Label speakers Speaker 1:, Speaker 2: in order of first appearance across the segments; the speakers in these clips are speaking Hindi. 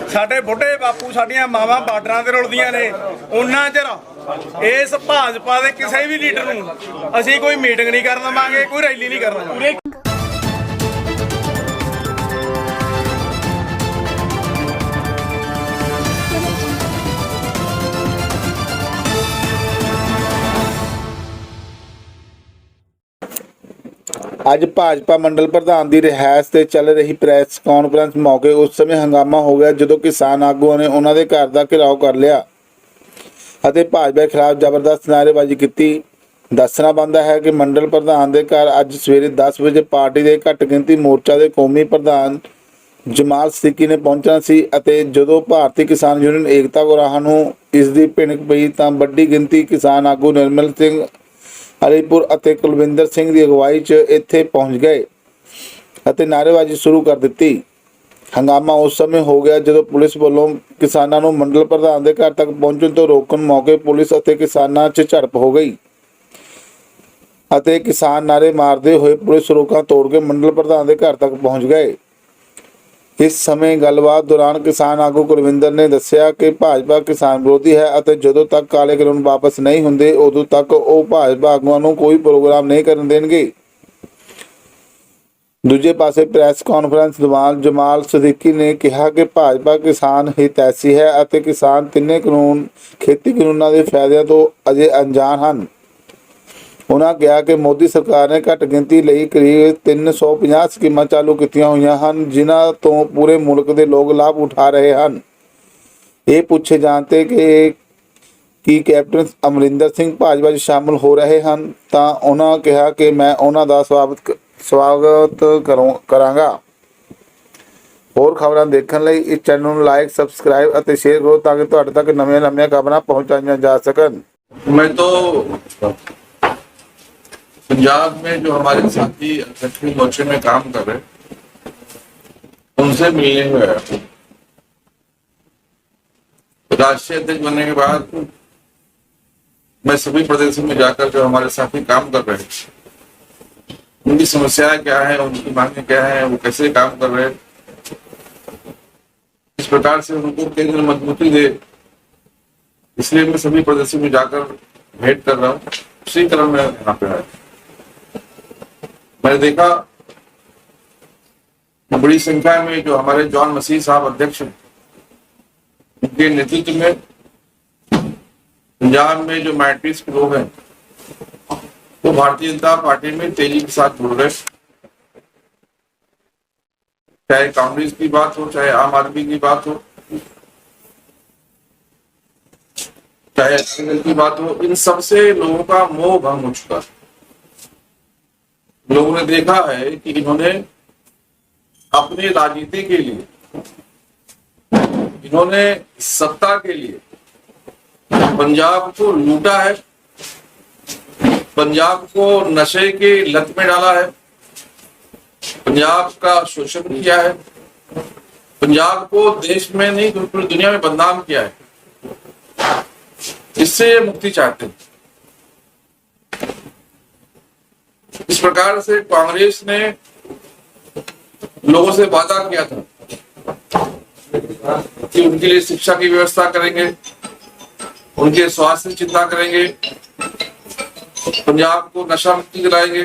Speaker 1: ਸਾਡੇ ਬੁੱਢੇ ਬਾਪੂ ਸਾਡੀਆਂ ਮਾਵਾਂ ਬਾਰਡਰਾਂ ਤੇ ਰੁਲਦੀਆਂ ਨੇ, ਉਹਨਾਂ ਚਿਰ ਇਸ ਭਾਜਪਾ ਦੇ ਕਿਸੇ ਵੀ ਲੀਡਰ ਨੂੰ ਅਸੀਂ ਕੋਈ ਮੀਟਿੰਗ ਨਹੀਂ ਕਰਨ ਦੇਵਾਂਗੇ, ਕੋਈ ਰੈਲੀ ਨਹੀਂ ਕਰਨ ਦੇਵਾਂਗੇ।
Speaker 2: ਅੱਜ ਭਾਜਪਾ ਮੰਡਲ ਪ੍ਰਧਾਨ ਦੀ ਰਿਹਾਇਸ਼ ਤੇ ਚੱਲ ਰਹੀ ਪ੍ਰੈਸ ਕਾਨਫਰੰਸ ਮੌਕੇ ਉਸ ਸਮੇਂ ਹੰਗਾਮਾ ਹੋ ਗਿਆ ਜਦੋਂ ਕਿਸਾਨ ਆਗੂਆਂ ਨੇ ਉਹਨਾਂ ਦੇ ਘਰ ਦਾ ਘਿਰਾਓ ਕਰ ਲਿਆ ਅਤੇ ਭਾਜਪਾ ਖਿਲਾਫ ਜ਼ਬਰਦਸਤ ਨਾਅਰੇਬਾਜ਼ੀ ਕੀਤੀ। ਦੱਸਣਾ ਬਣਦਾ ਹੈ ਕਿ ਮੰਡਲ ਪ੍ਰਧਾਨ ਦੇ ਘਰ ਅੱਜ ਸਵੇਰੇ 10 ਵਜੇ ਪਾਰਟੀ ਦੇ ਘੱਟ ਗਿਣਤੀ ਮੋਰਚਾ ਦੇ ਕੌਮੀ ਪ੍ਰਧਾਨ ਜਮਾਲ ਸਿੱਕੀ ਨੇ ਪਹੁੰਚਣਾ ਸੀ ਅਤੇ ਜਦੋਂ ਭਾਰਤੀ ਕਿਸਾਨ ਯੂਨੀਅਨ ਏਕਤਾ ਗੁਰਾਹਾਂ ਨੂੰ ਇਸ ਦੀ ਭਿਣਕ ਪਈ ਤਾਂ ਵੱਡੀ ਗਿਣਤੀ ਕਿਸਾਨ ਆਗੂ ਨਿਰਮਲ ਸਿੰਘ ਅਲੀਪੁਰ ਅਤੇ ਕੁਲਵਿੰਦਰ ਸਿੰਘ ਦੀ ਅਗਵਾਈ 'ਚ ਇੱਥੇ ਪਹੁੰਚ ਗਏ ਅਤੇ ਨਾਅਰੇਬਾਜ਼ੀ ਸ਼ੁਰੂ ਕਰ ਦਿੱਤੀ। ਹੰਗਾਮਾ ਉਸ ਸਮੇਂ ਹੋ ਗਿਆ ਜਦੋਂ ਪੁਲਿਸ ਵੱਲੋਂ ਕਿਸਾਨਾਂ ਨੂੰ ਮੰਡਲ ਪ੍ਰਧਾਨ ਦੇ ਘਰ ਤੱਕ ਪਹੁੰਚਣ ਤੋਂ ਰੋਕਣ ਮੌਕੇ ਪੁਲਿਸ ਅਤੇ ਕਿਸਾਨਾਂ 'ਚ ਝੜਪ ਹੋ ਗਈ ਅਤੇ ਕਿਸਾਨ ਨਾਅਰੇ ਮਾਰਦੇ ਹੋਏ ਪੁਲਿਸ ਰੋਕਾਂ ਤੋੜ ਕੇ ਮੰਡਲ ਪ੍ਰਧਾਨ ਦੇ ਘਰ ਤੱਕ ਪਹੁੰਚ ਗਏ। ਇਸ ਸਮੇਂ ਗੱਲਬਾਤ ਦੌਰਾਨ ਕਿਸਾਨ ਆਗੂ ਕੁਲਵਿੰਦਰ ਨੇ ਦੱਸਿਆ ਕਿ ਭਾਜਪਾ ਕਿਸਾਨ ਵਿਰੋਧੀ ਹੈ ਅਤੇ ਜਦੋਂ ਤੱਕ ਕਾਲੇ ਕਾਨੂੰਨ ਵਾਪਸ ਨਹੀਂ ਹੁੰਦੇ ਉਦੋਂ ਤੱਕ ਉਹ ਭਾਜਪਾ ਆਗੂਆਂ ਨੂੰ ਕੋਈ ਪ੍ਰੋਗਰਾਮ ਨਹੀਂ ਕਰਨ ਦੇਣਗੇ। ਦੂਜੇ ਪਾਸੇ ਪ੍ਰੈਸ ਕਾਨਫਰੰਸ ਦੌਰਾਨ ਜਮਾਲ ਸਿੱਕੀ ਨੇ ਕਿਹਾ ਕਿ ਭਾਜਪਾ ਕਿਸਾਨ ਹਿਤੈਸ਼ੀ ਹੈ ਅਤੇ ਕਿਸਾਨ ਤਿੰਨੇ ਕਾਨੂੰਨ ਖੇਤੀ ਕਾਨੂੰਨਾਂ ਦੇ ਫਾਇਦਿਆਂ ਤੋਂ ਅਜੇ ਅਣਜਾਣ ਹਨ। ਉਹਨਾਂ ਕਿਹਾ ਕਿ ਮੋਦੀ ਸਰਕਾਰ ਨੇ ਘੱਟ ਗਿਣਤੀ ਲਈ ਕਰੀਬ 350 ਸਕੀਮਾਂ ਚਾਲੂ ਕੀਤੀਆਂ ਹੋਈਆਂ ਹਨ ਜਿਨ੍ਹਾਂ ਤੋਂ ਪੂਰੇ ਮੁਲਕ ਦੇ ਲੋਕ ਲਾਭ ਉਠਾ ਰਹੇ ਹਨ। ਇਹ ਪੁੱਛੇ ਜਾਣ ਤੇ ਕਿ ਕੈਪਟਨ ਅਮਰਿੰਦਰ ਸਿੰਘ ਭਾਜਪਾ 'ਚ ਸ਼ਾਮਲ ਹੋ ਰਹੇ ਹਨ ਤਾਂ ਉਹਨਾਂ ਕਿਹਾ ਕਿ ਮੈਂ ਉਹਨਾਂ ਦਾ ਸਵਾਗਤ ਕਰਾਂਗਾ। ਹੋਰ ਖਬਰਾਂ ਦੇਖਣ ਲਈ ਇਸ ਚੈਨਲ ਨੂੰ ਲਾਈਕ ਸਬਸਕ੍ਰਾइब ਅਤੇ ਸ਼ੇਅਰ ਕਰੋ ਤਾਂ ਕਿ ਤੁਹਾਡੇ ਤੱਕ ਨਵੀਆਂ ਖਬਰਾਂ ਪਹੁੰਚਾਈਆਂ ਜਾ ਸਕਣ।
Speaker 3: मैं तो पंजाब में जो हमारे साथी अध्यक्षीय मोर्चे में काम कर रहे उनसे मिलने हुए राष्ट्रीय अध्यक्ष बनने के बाद मैं सभी प्रदेशों में जाकर जो हमारे साथी काम कर रहे हैं उनकी समस्याएं क्या है, उनकी मांगे क्या है, वो कैसे काम कर रहे हैं, इस प्रकार से उनको केंद्र मजबूती दे, इसलिए मैं सभी प्रदेशों में जाकर भेंट कर रहा हूँ। उसी क्रम में यहाँ पे आया मैंने देखा बड़ी संख्या में जो हमारे जॉन मसीह साहब अध्यक्ष हैं उनके नेतृत्व में पंजाब में जो माइनॉरिटीज के लोग हैं वो भारतीय जनता पार्टी में तेजी के साथ जुड़ रहे, चाहे कांग्रेस की बात हो, चाहे आम आदमी की बात हो, चाहे अकाली दल की बात हो, इन सबसे लोगों का मोह भंग हो चुका है। लोगों ने देखा है कि इन्होंने अपनी राजनीति के लिए, इन्होंने सत्ता के लिए पंजाब को लूटा है, पंजाब को नशे की लत में डाला है, पंजाब का शोषण किया है, पंजाब को देश में नहीं पूरी दुनिया में बदनाम किया है। इससे ये मुक्ति चाहते हैं। इस प्रकार से कांग्रेस ने लोगों से वादा किया था कि उनके लिए शिक्षा की व्यवस्था करेंगे, उनके स्वास्थ्य की चिंता करेंगे, पंजाब को नशा मुक्ति दिलाएंगे,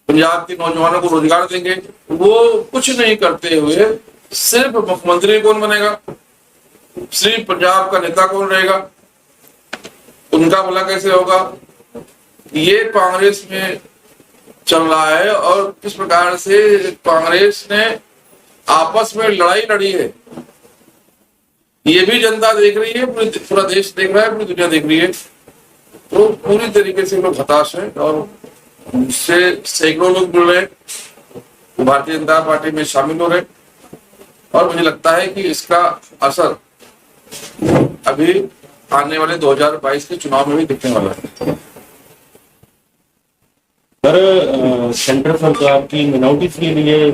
Speaker 3: पंजाब के नौजवानों को रोजगार देंगे। वो कुछ नहीं करते हुए सिर्फ मुख्यमंत्री कौन बनेगा, सिर्फ पंजाब का नेता कौन रहेगा, उनका भला कैसे होगा, ये कांग्रेस में चल रहा है। और किस प्रकार से कांग्रेस ने आपस में लड़ाई लड़ी है ये भी जनता देख रही है, पूरा देश देख रहा है, पूरी दुनिया देख रही है। तो पूरी तरीके से लोग हताश है और उससे सैकड़ों लोग जुड़ रहे, भारतीय जनता पार्टी में शामिल हो रहे और मुझे लगता है कि इसका असर अभी आने वाले 2022 के चुनाव में भी दिखने वाला है।
Speaker 4: सर, सेंट्रल सरकार की मिनोरिटीज के लिए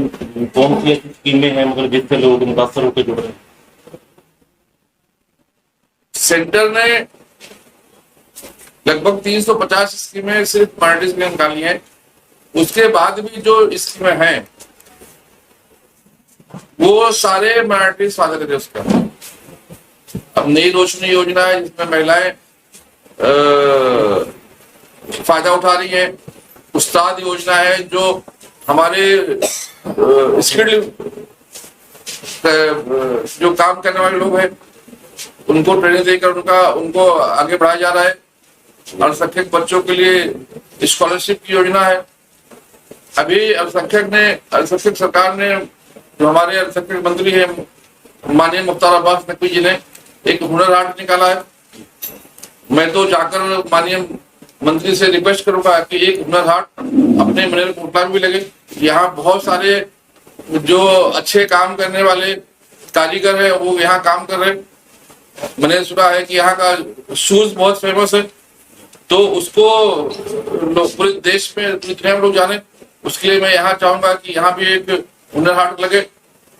Speaker 4: कौन सी ऐसी स्कीमें हैं मतलब जिससे लोग मुतासर होकर जुड़ रहे हैं?
Speaker 3: सेंटर ने लगभग 350 स्कीमें सिर्फ माइनॉरिटीज के लिए निकाली हैं। उसके बाद भी जो स्कीमें हैं वो सारे माइनॉरिटीज फायदा लेते उसका। अब नई रोशनी योजना है जिसमें महिलाएं फायदा उठा रही है। उस्ताद योजना है जो हमारे स्किल्ड जो काम करने वाले लोग हैं उनको ट्रेनिंग देकर उनको आगे बढ़ाया जा रहा है। अल्पसंख्यक बच्चों के लिए स्कॉलरशिप की योजना है। अभी अल्पसंख्यक सरकार ने, जो हमारे अल्पसंख्यक मंत्री है माननीय मुख्तार अब्बास नकवी जी ने एक हुनर हाट निकाला है। मैं तो जाकर माननीय मंत्री से रिक्वेस्ट करूंगा कि एक हुनर हाट अपने मनेर कोटला में भी लगे। यहाँ बहुत सारे जो अच्छे काम करने वाले कारीगर है वो यहाँ काम कर रहे हैं। मैंने सुना है कि यहाँ का शूज बहुत फेमस है, तो उसको पूरे देश में, पूरी दुनिया में लोग जाने, उसके लिए मैं यहाँ चाहूंगा कि यहाँ भी एक हुनर हाट लगे।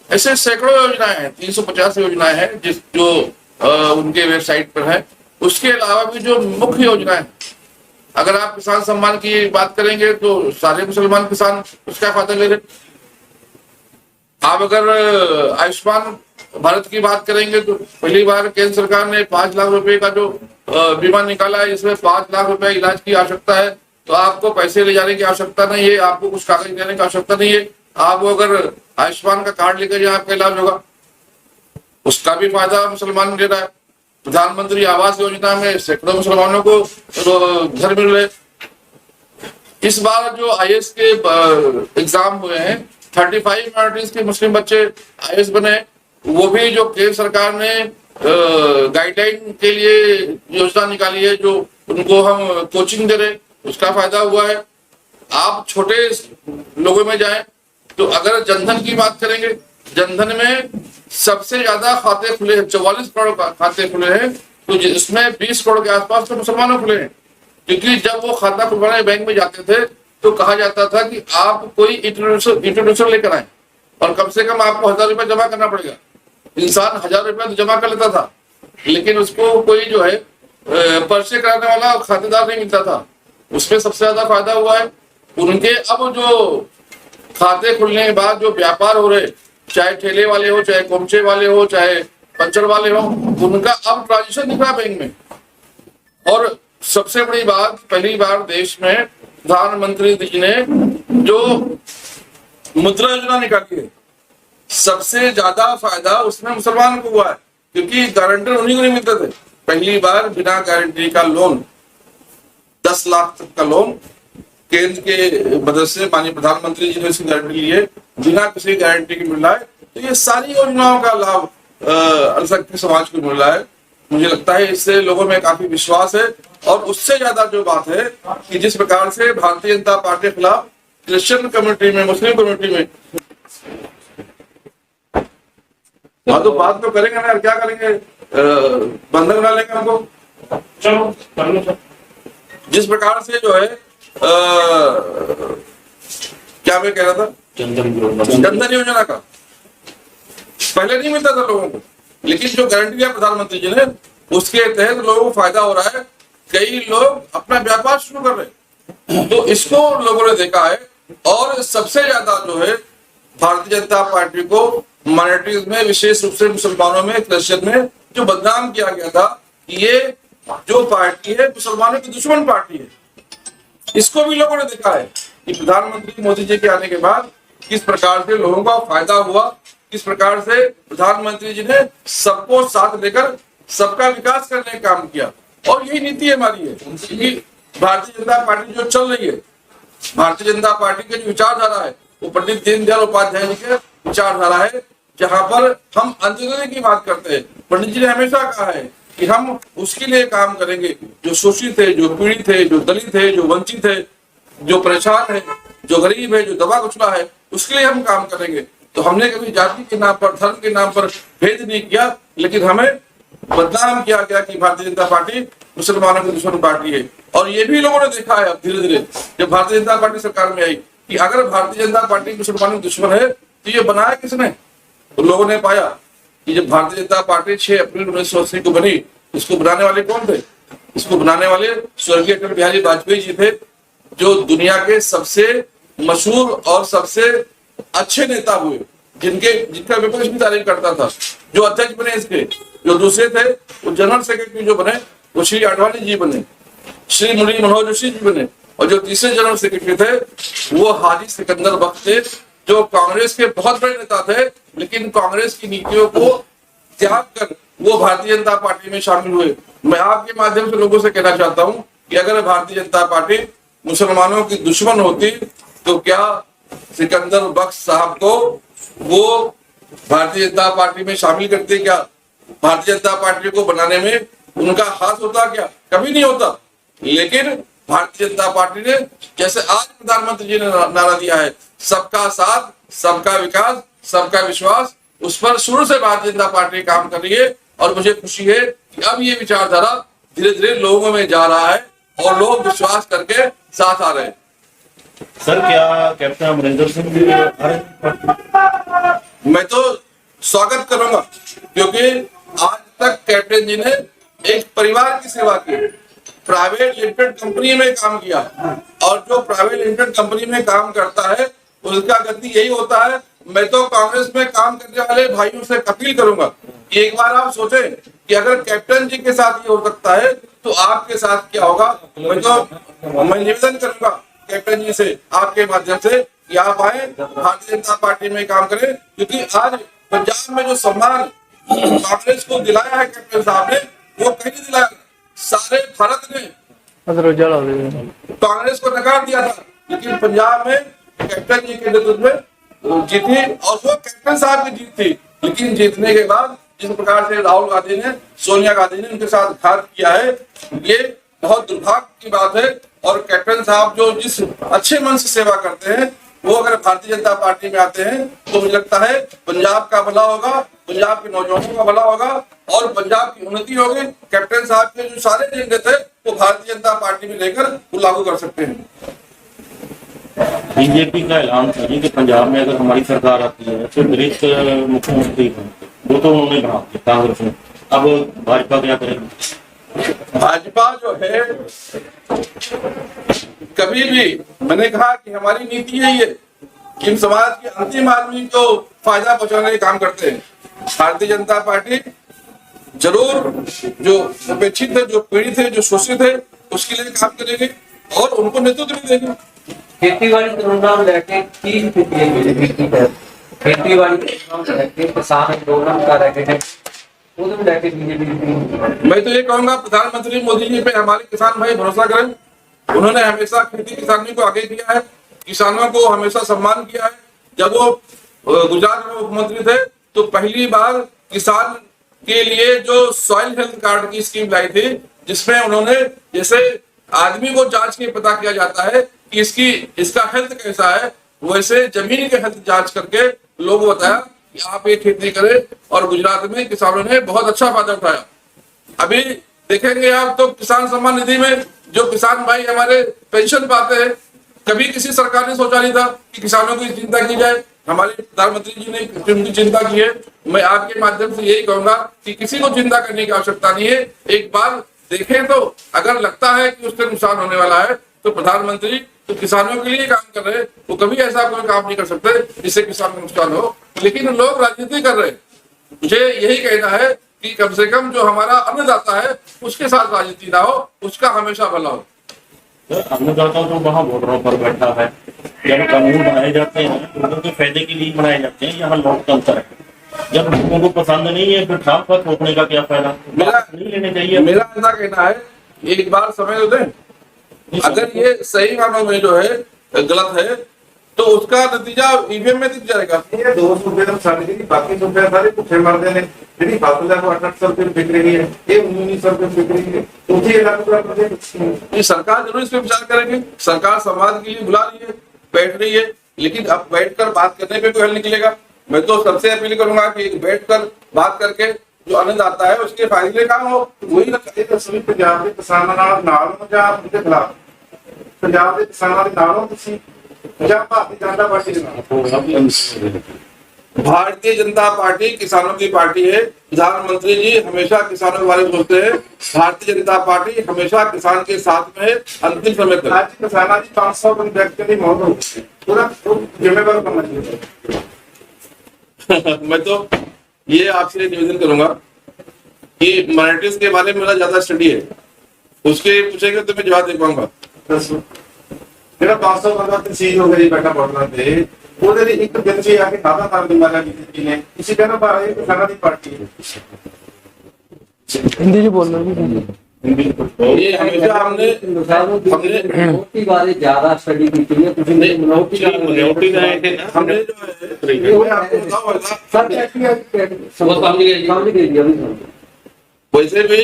Speaker 3: ऐसे सैकड़ों योजनाएं हैं, 350 योजनाएं हैं जो उनके वेबसाइट पर है। उसके अलावा भी जो मुख्य योजनाएं, अगर आप किसान सम्मान की बात करेंगे तो सारे मुसलमान किसान उसका फायदा ले रहे। आप अगर आयुष्मान भारत की बात करेंगे तो पहली बार केंद्र सरकार ने 5 लाख रुपए का जो बीमा निकाला है, इसमें 5 लाख रुपए इलाज की आवश्यकता है तो आपको पैसे ले जाने की आवश्यकता नहीं है, आपको कुछ कागज देने की आवश्यकता नहीं है। आप अगर आयुष्मान का कार्ड लेकर जाए आपका इलाज होगा, उसका भी फायदा मुसलमान ले रहा है। प्रधानमंत्री आवास योजना में सैकड़ों मुसलमानों को घर मिल रहे। इस बार जो आईएएस के एग्जाम हुए हैं, 35 माइनॉरिटीज के मुस्लिम बच्चे आईएएस बने। वो भी जो केंद्र सरकार ने गाइडलाइन के लिए योजना निकाली है, जो उनको हम कोचिंग दे रहे, उसका फायदा हुआ है। आप छोटे लोगों में जाएं तो अगर जनधन की बात करेंगे, जनधन में सबसे ज्यादा खाते खुले हैं, 44 करोड़ खाते खुले हैं, तो इसमें 20 करोड़ के आसपास तो मुसलमानों खुले हैं। क्योंकि जब वो खाता खुलवाने बैंक में जाते थे तो कहा जाता था कि आप कोई इंट्रोड्यूसर लेकर आए और कम से कम आपको 1000 रुपया जमा करना पड़ेगा। इंसान 1000 रुपया तो जमा कर लेता था, लेकिन उसको कोई जो है पर्चे कराने वाला खातेदार नहीं मिलता था। उसमें सबसे ज्यादा फायदा हुआ है। उनके अब जो खाते खुलने के बाद जो व्यापार हो रहे, चाहे ठेले वाले हो, चाहे कोमचे वाले हो, चाहे पंचर वाले हो, उनका अब ट्रांजेक्शन दिख रहा है बैंक में। और सबसे बड़ी बात, पहली बार देश में प्रधानमंत्री जी ने जो मुद्रा योजना निकाली है, सबसे ज्यादा फायदा उसमें मुसलमान को हुआ है, क्योंकि गारंटर उन्हीं को नहीं मिलते थे। पहली बार बिना गारंटी का लोन, 10 लाख तक का लोन केंद्र के मदद से माननीय प्रधानमंत्री जी ने इसकी गारंटी ली है, बिना किसी गारंटी के मिल रहा है। तो ये सारी योजनाओं का लाभ अल्पसंख्यक समाज को मिल रहा है। मुझे लगता है इससे लोगों में काफी विश्वास है। और उससे ज्यादा जो बात है कि जिस प्रकार से भारतीय जनता पार्टी के खिलाफ क्रिश्चियन कम्युनिटी में, मुस्लिम कम्युनिटी में, हाँ तो बात तो करेंगे ना यार, क्या करेंगे, बंधन बना लेंगे हमको। चलो, जिस प्रकार से जो है क्या मैं कह रहा था, जनधन योजना का पहले नहीं मिलता था लोगों को, लेकिन जो गारंटी दिया प्रधानमंत्री जी ने, उसके तहत लोगों को फायदा हो रहा है। कई लोग अपना व्यापार शुरू कर रहे, तो इसको लोगों ने देखा है। और सबसे ज्यादा जो है भारतीय जनता पार्टी को माइनॉरिटीज में, विशेष रूप से मुसलमानों में, क्रिश्चियन में जो बदनाम किया गया था, ये जो पार्टी है मुसलमानों की दुश्मन पार्टी है। इसको भी लोगों ने देखा है कि प्रधानमंत्री मोदी जी के आने के बाद किस प्रकार से लोगों का फायदा हुआ, किस प्रकार से प्रधानमंत्री जी ने सबको साथ लेकर सबका विकास करने का काम किया। और यही नीति हमारी है, क्योंकि भारतीय जनता पार्टी जो चल रही है, भारतीय जनता पार्टी के जो विचारधारा है, वो पंडित दीनदयाल उपाध्याय जी के विचारधारा है, जहां पर हम अंत्योदय की बात करते हैं। पंडित जी ने हमेशा कहा है कि हम उसके लिए काम करेंगे जो शोषित है, जो पीड़ित है, जो दलित है, जो वंचित है, जो परेशान है, जो गरीब है, जो दबा कुचला है, उसके लिए हम काम करेंगे। तो हमने कभी जाति के नाम पर, धर्म के नाम पर भेद नहीं किया, लेकिन हमें बदनाम किया गया कि भारतीय जनता पार्टी मुसलमानों की दुश्मन पार्टी है। और ये भी लोगों ने देखा है अब धीरे धीरे, जब भारतीय जनता पार्टी सरकार में आई, कि अगर भारतीय जनता पार्टी मुसलमानों की दुश्मन है तो ये बनाया किसने। तो लोगों ने पाया कि जब भारतीय जनता पार्टी 6 अप्रैल 1980 को बनी, इसको बनाने वाले कौन थे? इसको बनाने वाले स्वर्गीय अटल बिहारी वाजपेयी जी थे, जो दुनिया के सबसे मशहूर और सबसे अच्छे नेता हुए। जिनका विपक्ष भी तारीफ करता था, जो अध्यक्ष बने इसके, जो दूसरे थे वो जनरल सेक्रेटरी जो बने वो श्री आडवाणी जी बने, श्री मुरली मनोहर जोशी जी बने, और जो तीसरे जनरल सेक्रेटरी थे वो हाजी सिकंदर बख्श थे, जो कांग्रेस के बहुत बड़े नेता थे, लेकिन कांग्रेस की नीतियों को त्याग कर वो भारतीय जनता पार्टी में शामिल हुए। मैं आपके माध्यम से लोगों से कहना चाहता हूं कि अगर भारतीय जनता पार्टी मुसलमानों की दुश्मन होती तो क्या सिकंदर बख्श साहब को वो भारतीय जनता पार्टी में शामिल करते? क्या भारतीय जनता पार्टी को बनाने में उनका हाथ होता? क्या कभी नहीं होता। लेकिन भारतीय जनता पार्टी ने, जैसे आज प्रधानमंत्री जी ने नारा दिया है, सबका साथ, सबका विकास, सबका विश्वास, उस पर शुरू से भारतीय जनता पार्टी काम कर रही है। और मुझे खुशी है कि अब ये विचारधारा धीरे धीरे लोगों में जा रहा है और लोग विश्वास करके साथ आ रहे हैं।
Speaker 4: सर, क्या कैप्टन अमरिंदर सिंह जी
Speaker 3: मैं तो स्वागत करूंगा, क्योंकि आज तक कैप्टन जी ने एक परिवार की सेवा की, प्राइवेट लिमिटेड कंपनी में काम किया, और जो प्राइवेट लिमिटेड कंपनी में काम करता है उसका गति यही होता है। मैं तो कांग्रेस में काम करने वाले भाइयों से अपील करूंगा कि एक बार आप सोचें कि अगर कैप्टन जी के साथ ये हो सकता है तो आपके साथ क्या होगा। मैं निवेदन करूंगा कैप्टन जी से आपके माध्यम से कि आप आए, भारतीय जनता पार्टी में काम करें, क्योंकि आज पंजाब में जो सम्मान कांग्रेस को दिलाया है कैप्टन साहब ने, वो कहीं दिलाया, सारे भारत ने कांग्रेस को नकार दिया था, लेकिन पंजाब में कैप्टन जी के नेतृत्व में जीती, और वो कैप्टन साहब की जीत थी। लेकिन जीतने के बाद जिस प्रकार से राहुल गांधी ने, सोनिया गांधी ने उनके साथ घात किया है, ये बहुत दुर्भाग्य की बात है। और कैप्टन साहब जो जिस अच्छे मन से सेवा करते हैं, वो अगर भारतीय जनता पार्टी में आते हैं तो मुझे लगता है पंजाब का भला होगा, पंजाब के नौजवानों का भला होगा और पंजाब की उन्नति होगी। कैप्टन साहब के जो सारे एजेंडे थे वो भारतीय जनता पार्टी में लेकर वो लागू कर सकते हैं।
Speaker 4: बीजेपी का ऐलान था कि पंजाब में अगर हमारी सरकार आती है तो दलित मुख्यमंत्री वो तो उन्होंने बना दिया कांग्रेस ने, अब भाजपा क्या करेगी?
Speaker 3: भाजपा जो है, कभी भी मैंने कहा कि हमारी नीति यही है कि हम समाज के अंतिम आदमी को फायदा पहुंचाने का काम करते हैं। भारतीय जनता पार्टी जरूर जो उपेक्षित है, जो पीड़ित है, जो शोषित है, उसके लिए काम करेगी और उनको नेतृत्व भी देगी।
Speaker 5: खेतीबाड़ी कानून लेके की स्थिति है बीजेपी की? खेतीबाड़ी कानून लेके किसान आंदोलन कर रहे हैं, उनको लेके बीजेपी।
Speaker 3: मैं तो ये कहूंगा प्रधानमंत्री मोदी जी पे हमारे किसान भाई भरोसा करें। उन्होंने हमेशा खेती किसानी को आगे किया है, किसानों को हमेशा सम्मान किया है। जब वो गुजरात में मुख्यमंत्री थे तो पहली बार किसान के लिए जो सॉइल हेल्थ कार्ड की स्कीम लाई थी, जिसमें उन्होंने, जैसे आदमी को जांच के पता किया जाता है कि इसका हेल्थ कैसा है, वैसे जमीन के हेल्थ जांच करके लोगों को बताया कि आप ये खेती करें, और गुजरात में किसानों ने बहुत अच्छा फायदा उठाया। अभी देखेंगे आप तो किसान सम्मान निधि में जो किसान भाई हमारे पेंशन पाते हैं, कभी किसी सरकार ने सोचा नहीं था कि किसानों की चिंता की जाए। हमारे प्रधानमंत्री जी ने उनकी चिंता की है। मैं आपके माध्यम से यही कहूंगा कि किसी को चिंता करने की आवश्यकता नहीं है। एक बार देखें तो अगर लगता है कि उससे नुकसान होने वाला है तो प्रधानमंत्री तो किसानों के लिए काम कर रहे हैं, वो कभी ऐसा कोई काम नहीं कर सकते जिससे किसान को नुकसान हो। लेकिन लोग राजनीति कर रहे हैं। मुझे यही कहना है कि कम से कम जो हमारा अन्नदाता है उसके साथ राजनीति ना हो, उसका हमेशा भला हो।
Speaker 4: अन्नदाता तो वहाँ वोटरों पर बैठा है। जब कानून बनाए जाते हैं लोगों के फायदे के लिए बनाए जाते हैं, यहाँ लोकतंत्र है। जब लोगों को पसंद नहीं है फिर ठाम पर रोकने का क्या फायदा? नहीं लेने चाहिए।
Speaker 3: मेरा ऐसा कहना है, एक बार समय तो दें। अगर ये सही मानों में जो है गलत है तो उसका नतीजा ईवीएम में दिख जाएगा।
Speaker 6: ये 200 रुपए तो सारे जी बाकी रुपए सारे भुखे मरते ने, ਜਿਹੜੀ ਫਸਲ ਹੈ ਉਹ 800 रुपए बिक रही है, ये 1900 रुपए बिक रही है। उसी
Speaker 3: ये सरकार जरूर इस पे विचार करेगी। सरकार संवाद के लिए बुला रही है, बैठ रही है, लेकिन अब बैठकर बात करने पे कोई हल निकलेगा। मैं तो सबसे अपील करूंगा कि बैठकर बात करके जो अन्नदाता है उसके फायदे काम हो। वही
Speaker 6: तस्वीर पंजाब के किसानों नाल ਜਾਂ उनके खिलाफ पंजाब के किसानों के नालों ਤੁਸੀਂ ਜਾਂ भारतीय जनता पार्टी के नाल?
Speaker 3: भारतीय जनता पार्टी किसानों की पार्टी है। प्रधानमंत्री जी हमेशा किसानों के बारे में सोचते हैं। भारतीय जनता पार्टी हमेशा किसान के साथ में है अंतिम समय तक।
Speaker 6: आज किसानों की 500 व्यक्ति की मौत हो गई, पूरा जिम्मेवार बनना चाहिए।
Speaker 3: मैं तो ये आपसे निवेदन करूंगा कि माइनॉरिटीज के बारे में मेरा ज्यादा स्टडी है, उसके पूछेंगे तो मैं जवाब दे पाऊंगा।
Speaker 6: ਦੱਸੋ ਜਿਹੜਾ 500 ਬੰਦਾ ਤਹਿਸੀਲ ਹੋ ਗਿਆ ਜੀ ਬੈਠਾ ਬਾਰਡਰਾਂ ਤੇ, ਉਹਦੇ ਲਈ ਇੱਕ ਦਿਨ 'ਚ ਆ ਕੇ ਖਾਦਾ ਮਾਰ ਦੀ ਮਾਰਾ ਕੀਤੀ ਨੇ, ਤੁਸੀਂ ਕਹਿੰਦੇ ਭਾਰਤ ਦੀ ਕਿਸਾਨਾਂ ਦੀ ਪਾਰਟੀ ਹੈ।
Speaker 3: ये हमेशा हमने
Speaker 5: ਮਿਨੋਰਟੀ ਬਾਰੇ ਜ਼ਿਆਦਾ ਸਟੱਡੀ ਕੀਤੀ ਹੈ ਤੁਸੀਂ ਮਿਨੋਰਟੀ
Speaker 4: मिनोरिटी का है
Speaker 3: हमने जो है वो आपको बताओ होगा,
Speaker 5: ਸਭ ਸਮਝ ਗਏ ਜੀ ਅभी
Speaker 3: वैसे भी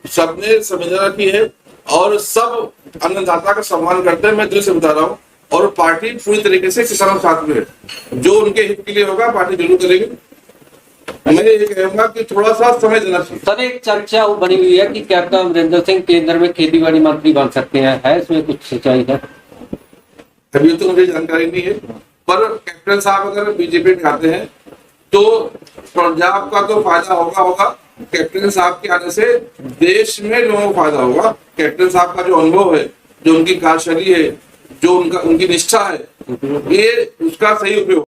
Speaker 3: सबने संवेदना की है और सब अन्नदाता का सम्मान करते हैं, मैं दिल से बता रहा हूँ। और पार्टी पूरी तरीके से किसानों के साथ में है, जो उनके हित के लिए होगा पार्टी जरूर करेगी। मैं ये कहूंगा कि थोड़ा सा समय देना चाहिए।
Speaker 5: सर एक चर्चा वो बनी हुई है कि कैप्टन अमरिंदर सिंह केंद्र में खेती बाड़ी मंत्री बन सकते हैं, है इसमें कुछ सच्चाई है?
Speaker 3: अभी तो मुझे जानकारी नहीं है, पर कैप्टन साहब अगर बीजेपी में आते हैं तो पंजाब का तो फायदा होगा। कैप्टन साहब के आने से देश में लोगों को फायदा होगा। कैप्टन साहब का जो अनुभव है, जो उनकी कार्यशैली है, जो उनकी निष्ठा है, ये उसका सही उपयोग